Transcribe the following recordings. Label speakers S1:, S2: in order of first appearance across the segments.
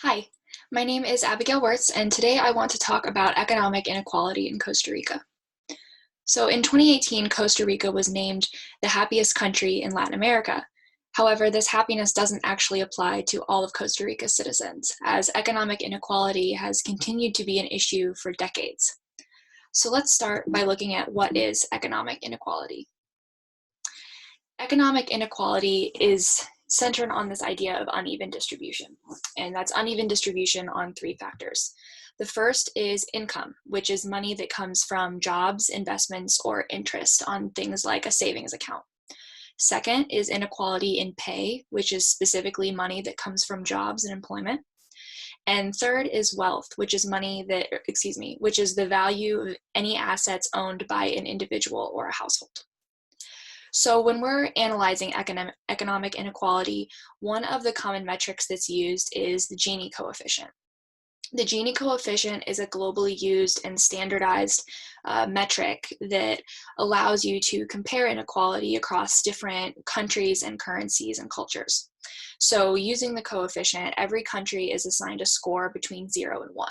S1: Hi, my name is Abigail Wirtz, and today I want to talk about economic inequality in Costa Rica. So in 2018, Costa Rica was named the happiest country in Latin America. However, this happiness doesn't actually apply to all of Costa Rica's citizens, as economic inequality has continued to be an issue for decades. So let's start by looking at what is economic inequality. Economic inequality is centered on this idea of uneven distribution, and that's uneven distribution on three factors. The first is income, which is money that comes from jobs, investments, or interest on things like a savings account. Second is inequality in pay, which is specifically money that comes from jobs and employment. And third is wealth, which is which is the value of any assets owned by an individual or a household. So when we're analyzing economic inequality, one of the common metrics that's used is the Gini coefficient. The Gini coefficient is a globally used and standardized metric that allows you to compare inequality across different countries and currencies and cultures. So using the coefficient, every country is assigned a score between 0 and 1.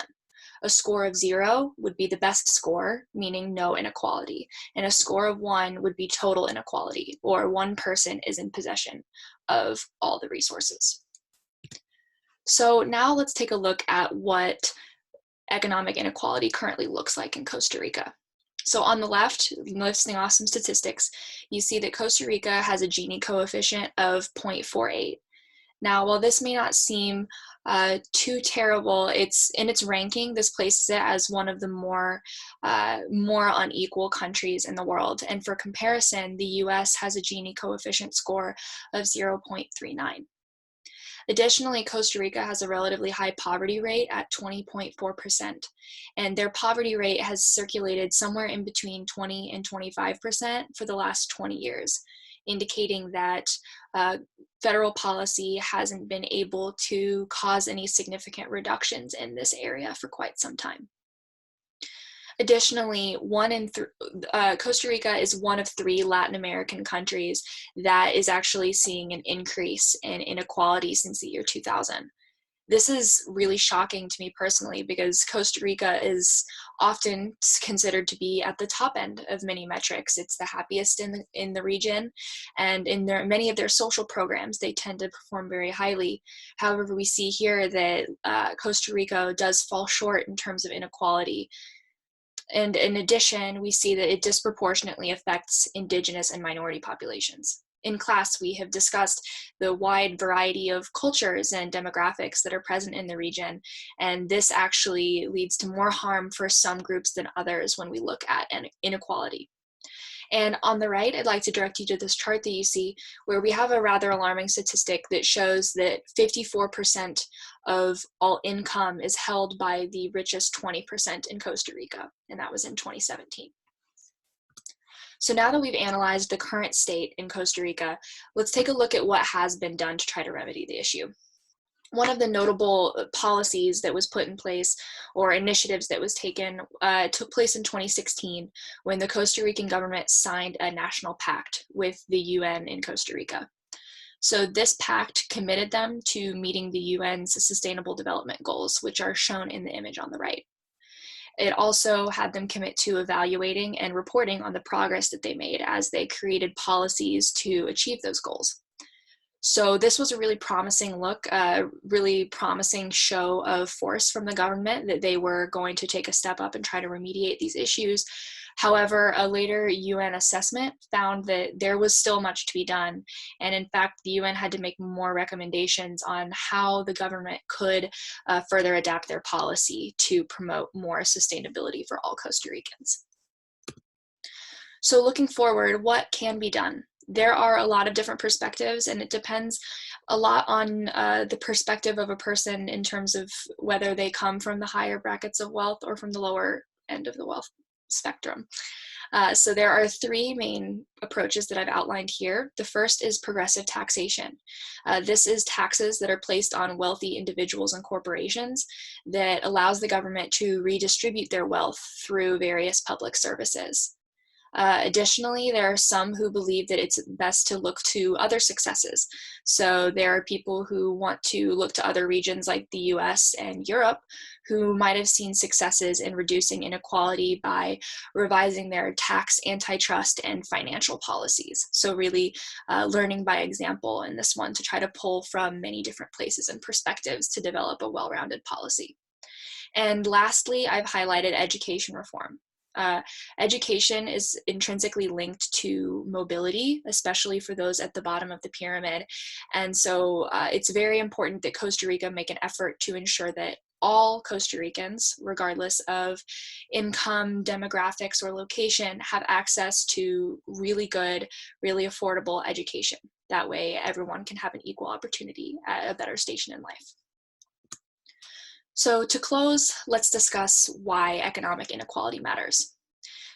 S1: A score of 0 would be the best score, meaning no inequality, and a score of 1 would be total inequality, or one person is in possession of all the resources. So now let's take a look at what economic inequality currently looks like in Costa Rica. So on the left, listing off some statistics, you see that Costa Rica has a Gini coefficient of 0.48. Now, while this may not seem too terrible, it's in its ranking, this places it as one of the more unequal countries in the world. And for comparison, the US has a Gini coefficient score of 0.39. Additionally, Costa Rica has a relatively high poverty rate at 20.4%, and their poverty rate has circulated somewhere in between 20 and 25% for the last 20 years, indicating that federal policy hasn't been able to cause any significant reductions in this area for quite some time. Additionally, Costa Rica is one of 3 Latin American countries that is actually seeing an increase in inequality since the year 2000. This is really shocking to me personally because Costa Rica is often considered to be at the top end of many metrics. It's the happiest in the region, and in many of their social programs, they tend to perform very highly. However, we see here that Costa Rica does fall short in terms of inequality. And in addition, we see that it disproportionately affects indigenous and minority populations. In class, we have discussed the wide variety of cultures and demographics that are present in the region, and this actually leads to more harm for some groups than others when we look at inequality. And on the right, I'd like to direct you to this chart that you see, where we have a rather alarming statistic that shows that 54% of all income is held by the richest 20% in Costa Rica, and that was in 2017. So now that we've analyzed the current state in Costa Rica, let's take a look at what has been done to try to remedy the issue. One of the notable policies that was put in place, or initiatives that was taken, took place in 2016 when the Costa Rican government signed a national pact with the UN in Costa Rica. So this pact committed them to meeting the UN's Sustainable Development Goals, which are shown in the image on the right. It also had them commit to evaluating and reporting on the progress that they made as they created policies to achieve those goals. So this was a really promising look, a really promising show of force from the government that they were going to take a step up and try to remediate these issues. However, a later UN assessment found that there was still much to be done. And in fact, the UN had to make more recommendations on how the government could further adapt their policy to promote more sustainability for all Costa Ricans. So looking forward, what can be done? There are a lot of different perspectives, and it depends a lot on the perspective of a person in terms of whether they come from the higher brackets of wealth or from the lower end of the wealth spectrum. So there are 3 main approaches that I've outlined here. The first is progressive taxation. This is taxes that are placed on wealthy individuals and corporations that allows the government to redistribute their wealth through various public services. Additionally, there are some who believe that it's best to look to other successes. So there are people who want to look to other regions like the US and Europe who might have seen successes in reducing inequality by revising their tax, antitrust, and financial policies. So really learning by example in this one to try to pull from many different places and perspectives to develop a well-rounded policy. And lastly, I've highlighted education reform. Education is intrinsically linked to mobility, especially for those at the bottom of the pyramid. And so it's very important that Costa Rica make an effort to ensure that all Costa Ricans, regardless of income, demographics, or location, have access to really good, really affordable education. That way, everyone can have an equal opportunity at a better station in life. So to close, let's discuss why economic inequality matters.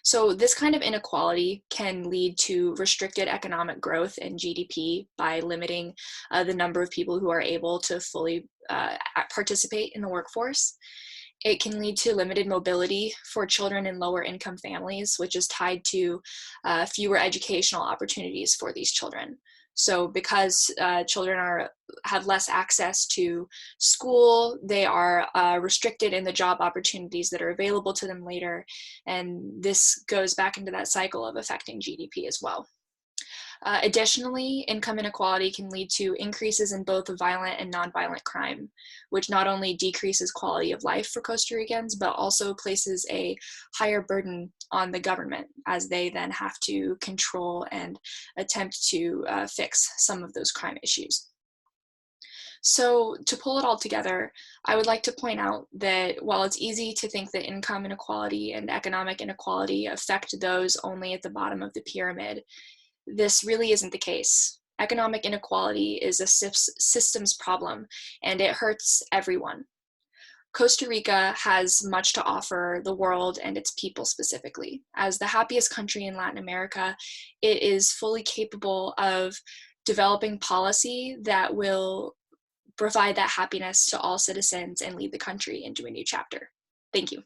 S1: So this kind of inequality can lead to restricted economic growth and GDP by limiting the number of people who are able to fully participate in the workforce. It can lead to limited mobility for children in lower income families, which is tied to fewer educational opportunities for these children. So because children have less access to school, they are restricted in the job opportunities that are available to them later. And this goes back into that cycle of affecting GDP as well. Additionally, income inequality can lead to increases in both violent and nonviolent crime, which not only decreases quality of life for Costa Ricans, but also places a higher burden on the government as they then have to control and attempt to fix some of those crime issues. So to pull it all together, I would like to point out that while it's easy to think that income inequality and economic inequality affect those only at the bottom of the pyramid, this really isn't the case. Economic inequality is a systems problem, and it hurts everyone. Costa Rica has much to offer the world and its people specifically. As the happiest country in Latin America, it is fully capable of developing policy that will provide that happiness to all citizens and lead the country into a new chapter. Thank you.